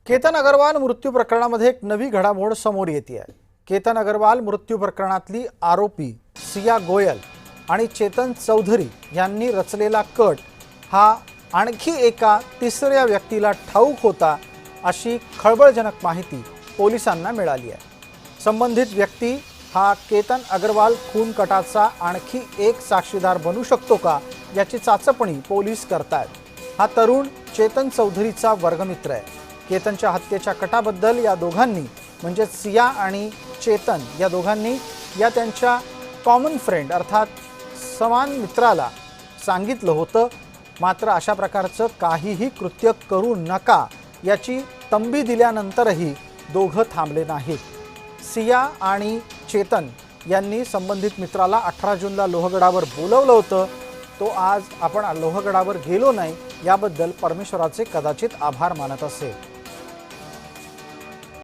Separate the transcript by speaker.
Speaker 1: केतन अग्रवाल मृत्यू प्रकरणामध्ये एक नवी घडामोड समोर येते आहे। केतन अग्रवाल मृत्यू प्रकरणातली आरोपी सिया गोयल आणि चेतन चौधरी यांनी रचलेला कट हा आणखी एका तिसऱ्या व्यक्तीला ठाऊक होता, अशी खळबळजनक माहिती पोलिसांना मिळाली आहे। संबंधित व्यक्ती हा केतन अग्रवाल खून कटाचा आणखी एक साक्षीदार बनू शकतो का, याची चाचपणी पोलीस करतायत। हा तरुण चेतन चौधरीचा वर्गमित्र आहे। केतनच्या हत्येच्या कटाबद्दल या दोघांनी म्हणजे सिया आणि चेतन या दोघांनी या त्यांच्या कॉमन फ्रेंड अर्थात समान मित्राला सांगितलं होतं, मात्र अशा प्रकारचं काहीही कृत्य करू नका याची तंबी दिल्यानंतरही दोघं थांबले नाहीत। सिया आणि चेतन यांनी संबंधित मित्राला 18 जूनला लोहगडावर बोलवलं होतं। तो आज आपण लोहगडावर गेलो नाही याबद्दल परमेश्वराचे कदाचित आभार मानत असेल।